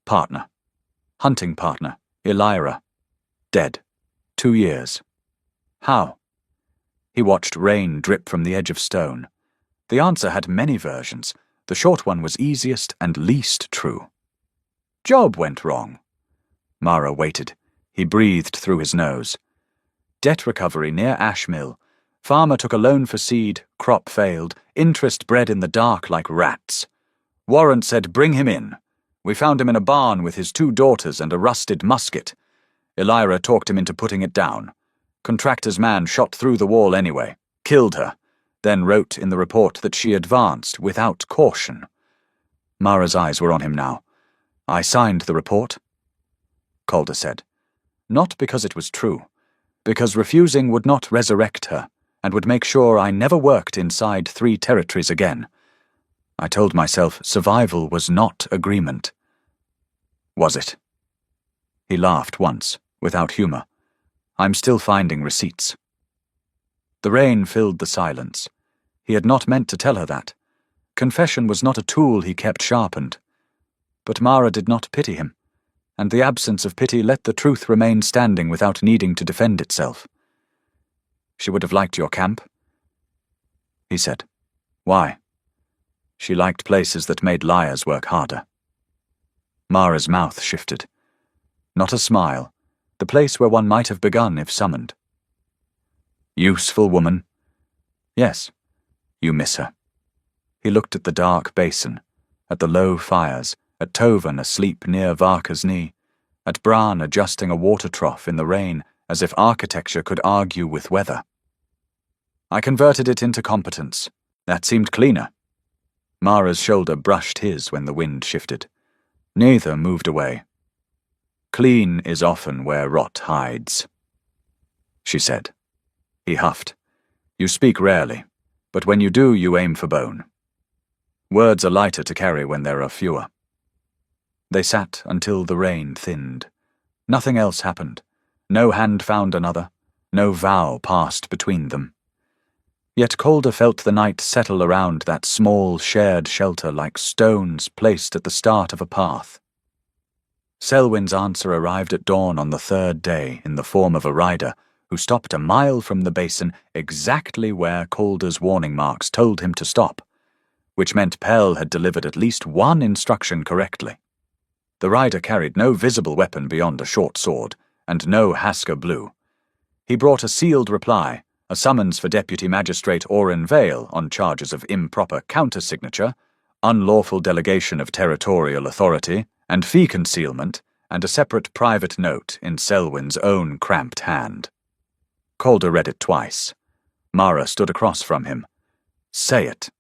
Partner. Hunting partner, Elira. Dead. 2 years. How? He watched rain drip from the edge of stone. The answer had many versions. The short one was easiest and least true. Job went wrong. Mara waited. He breathed through his nose. Debt recovery near Ash Mill. Farmer took a loan for seed, crop failed, interest bred in the dark like rats. Warrant said bring him in. We found him in a barn with his 2 daughters and a rusted musket. Elira talked him into putting it down. Contractor's man shot through the wall anyway, killed her, then wrote in the report that she advanced without caution. Mara's eyes were on him now. I signed the report, Calder said. Not because it was true, because refusing would not resurrect her, and would make sure I never worked inside 3 territories again. I told myself survival was not agreement. Was it? He laughed once, without humor. I'm still finding receipts. The rain filled the silence. He had not meant to tell her that. Confession was not a tool he kept sharpened. But Mara did not pity him, and the absence of pity let the truth remain standing without needing to defend itself. She would have liked your camp, he said. Why? She liked places that made liars work harder. Mara's mouth shifted. Not a smile, the place where one might have begun if summoned. Useful woman? Yes, you miss her. He looked at the dark basin, at the low fires, at Tovan asleep near Varka's knee, at Bran adjusting a water trough in the rain as if architecture could argue with weather. I converted it into competence. That seemed cleaner. Mara's shoulder brushed his when the wind shifted. Neither moved away. Clean is often where rot hides, she said. He huffed. You speak rarely, but when you do, you aim for bone. Words are lighter to carry when there are fewer. They sat until the rain thinned. Nothing else happened. No hand found another. No vow passed between them. Yet Calder felt the night settle around that small shared shelter like stones placed at the start of a path. Selwyn's answer arrived at dawn on the third day in the form of a rider who stopped a mile from the basin exactly where Calder's warning marks told him to stop, which meant Pell had delivered at least one instruction correctly. The rider carried no visible weapon beyond a short sword, and no Hasker blue. He brought a sealed reply, a summons for Deputy Magistrate Oren Vale on charges of improper countersignature, unlawful delegation of territorial authority, and fee concealment, and a separate private note in Selwyn's own cramped hand. Calder read it twice. Mara stood across from him. Say it.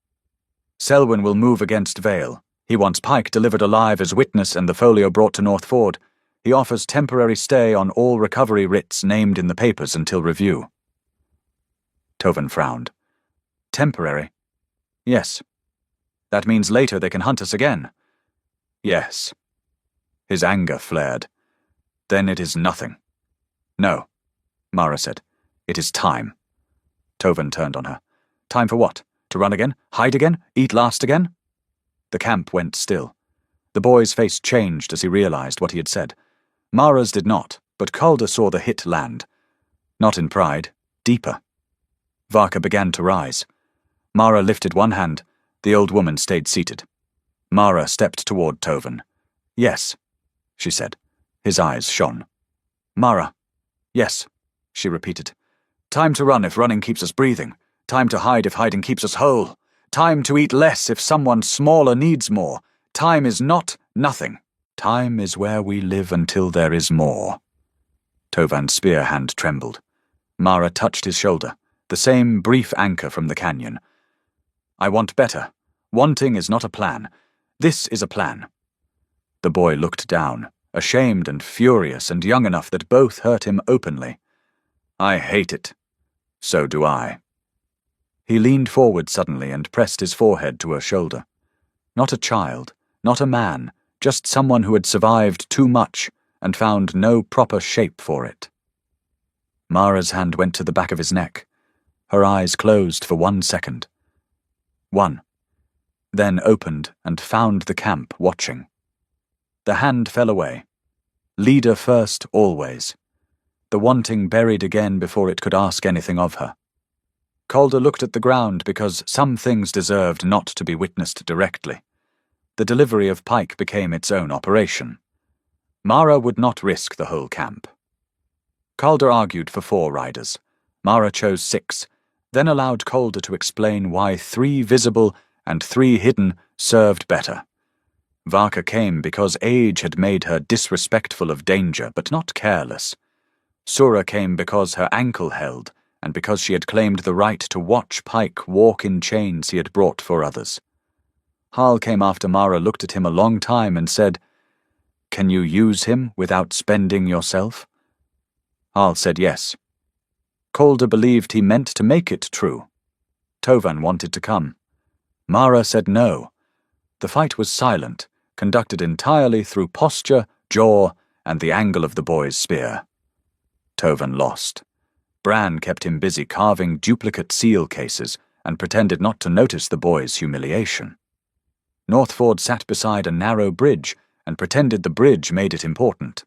Selwyn will move against Vale. He wants Pike delivered alive as witness and the folio brought to North Ford. He offers temporary stay on all recovery writs named in the papers until review. Tovan frowned. Temporary? Yes. That means later they can hunt us again. Yes. His anger flared. Then it is nothing. No, Mara said. It is time. Tovan turned on her. Time for what? To run again? Hide again? Eat last again? The camp went still. The boy's face changed as he realized what he had said. Mara's did not, but Calder saw the hit land. Not in pride, deeper. Varka began to rise. Mara lifted one hand. The old woman stayed seated. Mara stepped toward Tovan. Yes, she said. His eyes shone. Mara. Yes, she repeated. Time to run if running keeps us breathing. Time to hide if hiding keeps us whole. Time to eat less if someone smaller needs more. Time is not nothing. Time is where we live until there is more. Tovan's spear hand trembled. Mara touched his shoulder, the same brief anchor from the canyon. I want better. Wanting is not a plan. This is a plan. The boy looked down, ashamed and furious and young enough that both hurt him openly. I hate it. So do I. He leaned forward suddenly and pressed his forehead to her shoulder. Not a child, not a man, just someone who had survived too much and found no proper shape for it. Mara's hand went to the back of his neck. Her eyes closed for 1 second. 1. Then opened and found the camp watching. The hand fell away. Leader first, always. The wanting buried again before it could ask anything of her. Calder looked at the ground because some things deserved not to be witnessed directly. The delivery of Pike became its own operation. Mara would not risk the whole camp. Calder argued for 4 riders. Mara chose 6, then allowed Calder to explain why 3 visible and 3 hidden served better. Varka came because age had made her disrespectful of danger, but not careless. Sura came because her ankle held, and because she had claimed the right to watch Pike walk in chains he had brought for others. Harl came after Mara looked at him a long time and said, Can you use him without spending yourself? Harl said yes. Calder believed he meant to make it true. Tovan wanted to come. Mara said no. The fight was silent, conducted entirely through posture, jaw, and the angle of the boy's spear. Tovan lost. Bran kept him busy carving duplicate seal cases and pretended not to notice the boy's humiliation. Northford sat beside a narrow bridge and pretended the bridge made it important.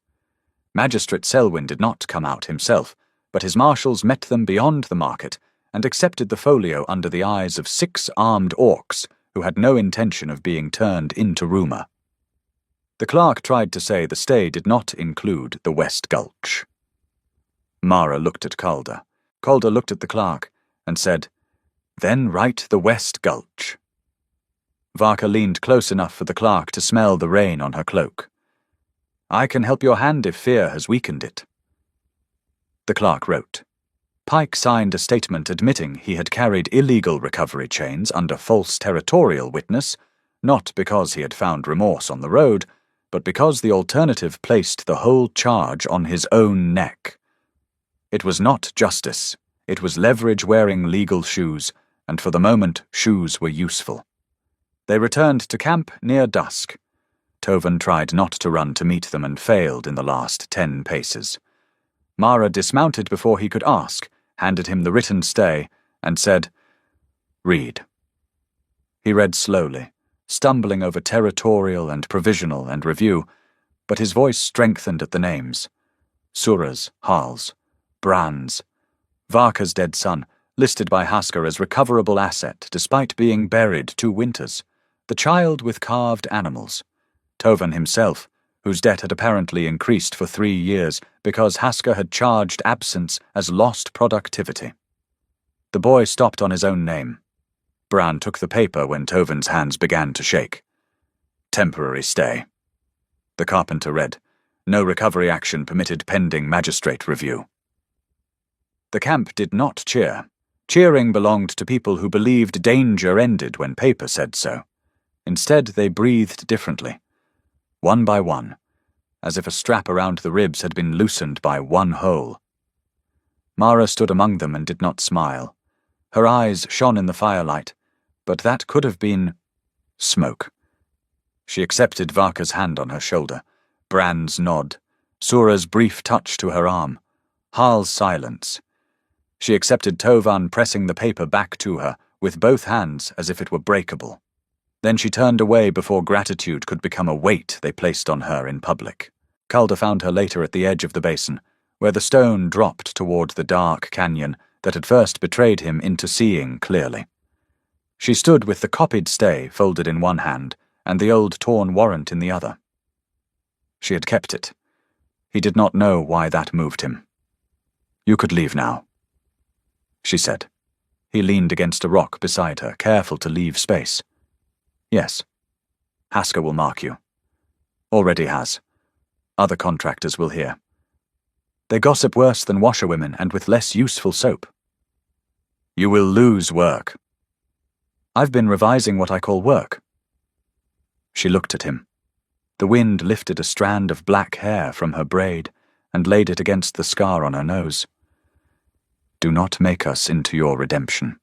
Magistrate Selwyn did not come out himself, but his marshals met them beyond the market and accepted the folio under the eyes of 6 armed orcs who had no intention of being turned into rumour. The clerk tried to say the stay did not include the West Gulch. Mara looked at Calder. Calder looked at the clerk and said, "Then write the West Gulch." Varka leaned close enough for the clerk to smell the rain on her cloak. "I can help your hand if fear has weakened it." The clerk wrote. Pike signed a statement admitting he had carried illegal recovery chains under false territorial witness, not because he had found remorse on the road, but because the alternative placed the whole charge on his own neck. It was not justice. It was leverage wearing legal shoes, and for the moment shoes were useful. They returned to camp near dusk. Tovan tried not to run to meet them and failed in the last 10 paces. Mara dismounted before he could ask, handed him the written stay, and said, "Read." He read slowly, stumbling over territorial and provisional and review, but his voice strengthened at the names. Sura's, Harl's, Bran's, Varka's dead son, listed by Hasker as recoverable asset despite being buried 2 winters, the child with carved animals, Tovan himself, whose debt had apparently increased for 3 years because Hasker had charged absence as lost productivity. The boy stopped on his own name. Bran took the paper when Tovan's hands began to shake. "Temporary stay." The carpenter read, "No recovery action permitted pending magistrate review." The camp did not cheer. Cheering belonged to people who believed danger ended when paper said so. Instead, they breathed differently. One by one, as if a strap around the ribs had been loosened by one hole. Mara stood among them and did not smile. Her eyes shone in the firelight, but that could have been smoke. She accepted Varka's hand on her shoulder, Bran's nod, Sura's brief touch to her arm, Harl's silence. She accepted Tovan pressing the paper back to her with both hands as if it were breakable. Then she turned away before gratitude could become a weight they placed on her in public. Calder found her later at the edge of the basin, where the stone dropped toward the dark canyon that had first betrayed him into seeing clearly. She stood with the copied stay folded in one hand and the old torn warrant in the other. She had kept it. He did not know why that moved him. "You could leave now," she said. He leaned against a rock beside her, careful to leave space. "Yes. Hasker will mark you. Already has. Other contractors will hear. They gossip worse than washerwomen and with less useful soap. You will lose work." "I've been revising what I call work." She looked at him. The wind lifted a strand of black hair from her braid and laid it against the scar on her nose. "Do not make us into your redemption."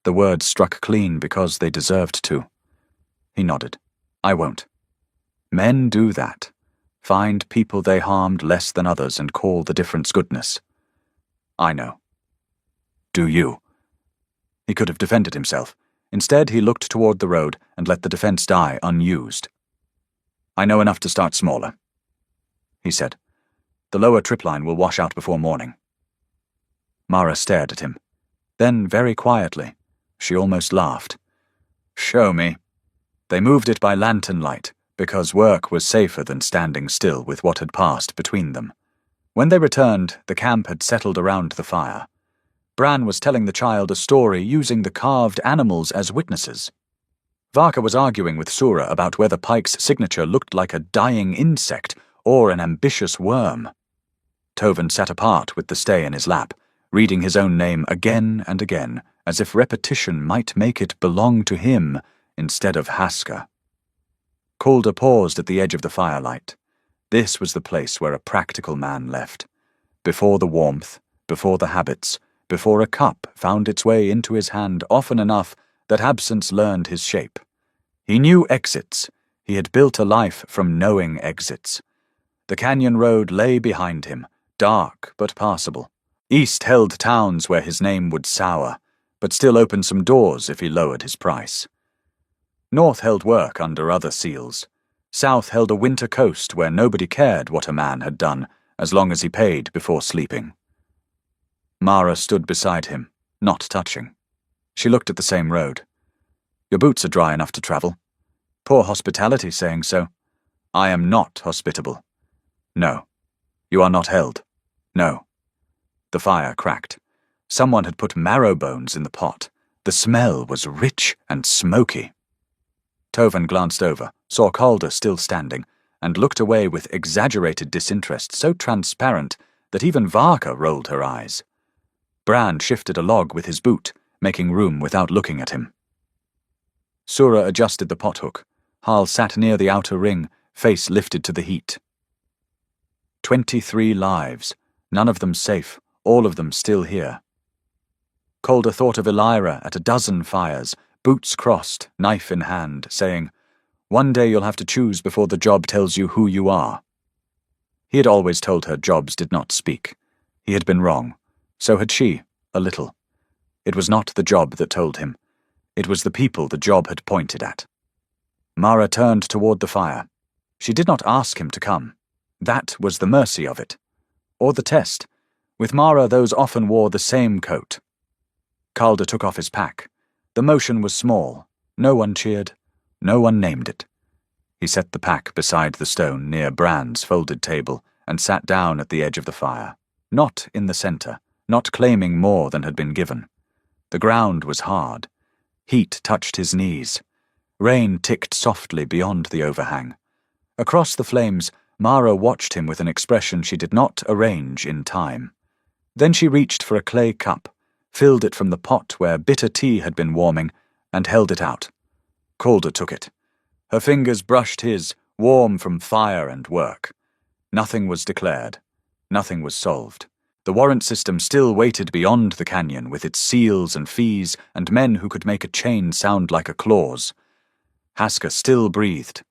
The words struck clean because they deserved to. He nodded. "I won't. Men do that. Find people they harmed less than others and call the difference goodness. I know. Do you?" He could have defended himself. Instead, he looked toward the road and let the defense die unused. "I know enough to start smaller," he said. "The lower tripline will wash out before morning." Mara stared at him. Then, very quietly, she almost laughed. "Show me." They moved it by lantern light, because work was safer than standing still with what had passed between them. When they returned, the camp had settled around the fire. Bran was telling the child a story using the carved animals as witnesses. Varka was arguing with Sura about whether Pike's signature looked like a dying insect or an ambitious worm. Tovan sat apart with the stay in his lap, reading his own name again and again, as if repetition might make it belong to him instead of Hasker. Calder paused at the edge of the firelight. This was the place where a practical man left. Before the warmth, before the habits, before a cup found its way into his hand often enough that absence learned his shape. He knew exits. He had built a life from knowing exits. The canyon road lay behind him, dark but passable. East held towns where his name would sour, but still opened some doors if he lowered his price. North held work under other seals. South held a winter coast where nobody cared what a man had done, as long as he paid before sleeping. Mara stood beside him, not touching. She looked at the same road. Your boots are dry enough to travel. Poor hospitality saying so. I am not hospitable. No. You are not held. No. The fire cracked. Someone had put marrow bones in the pot. The smell was rich and smoky. Toven glanced over, saw Calder still standing, and looked away with exaggerated disinterest so transparent that even Varka rolled her eyes. Bran shifted a log with his boot, making room without looking at him. Sura adjusted the pothook. Harl sat near the outer ring, face lifted to the heat. 23 lives, none of them safe, all of them still here. Calder thought of Elira at a dozen fires, boots crossed, knife in hand, saying, "One day you'll have to choose before the job tells you who you are." He had always told her jobs did not speak. He had been wrong. So had she, a little. It was not the job that told him. It was the people the job had pointed at. Mara turned toward the fire. She did not ask him to come. That was the mercy of it. Or the test. With Mara, those often wore the same coat. Calder took off his pack. The motion was small. No one cheered. No one named it. He set the pack beside the stone near Bran's folded table and sat down at the edge of the fire. Not in the center, not claiming more than had been given. The ground was hard. Heat touched his knees. Rain ticked softly beyond the overhang. Across the flames, Mara watched him with an expression she did not arrange in time. Then she reached for a clay cup, filled it from the pot where bitter tea had been warming, and held it out. Calder took it. Her fingers brushed his, warm from fire and work. Nothing was declared. Nothing was solved. The warrant system still waited beyond the canyon with its seals and fees and men who could make a chain sound like a clause. Haska still breathed.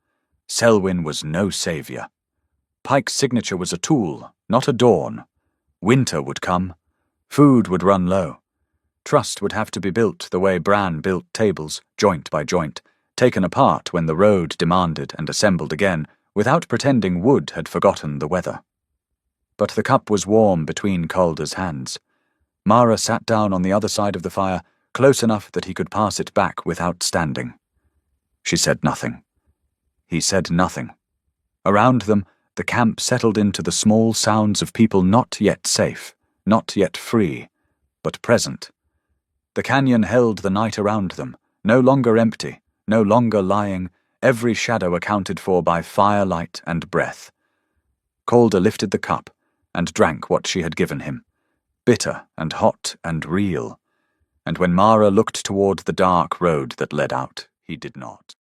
Selwyn was no savior. Pike's signature was a tool, not a dawn. Winter would come. Food would run low. Trust would have to be built the way Bran built tables, joint by joint, taken apart when the road demanded and assembled again, without pretending wood had forgotten the weather. But the cup was warm between Calder's hands. Mara sat down on the other side of the fire, close enough that he could pass it back without standing. She said nothing. He said nothing. Around them, the camp settled into the small sounds of people not yet safe, not yet free, but present. The canyon held the night around them, no longer empty, no longer lying, every shadow accounted for by firelight and breath. Calder lifted the cup and drank what she had given him, bitter and hot and real, and when Mara looked toward the dark road that led out, he did not.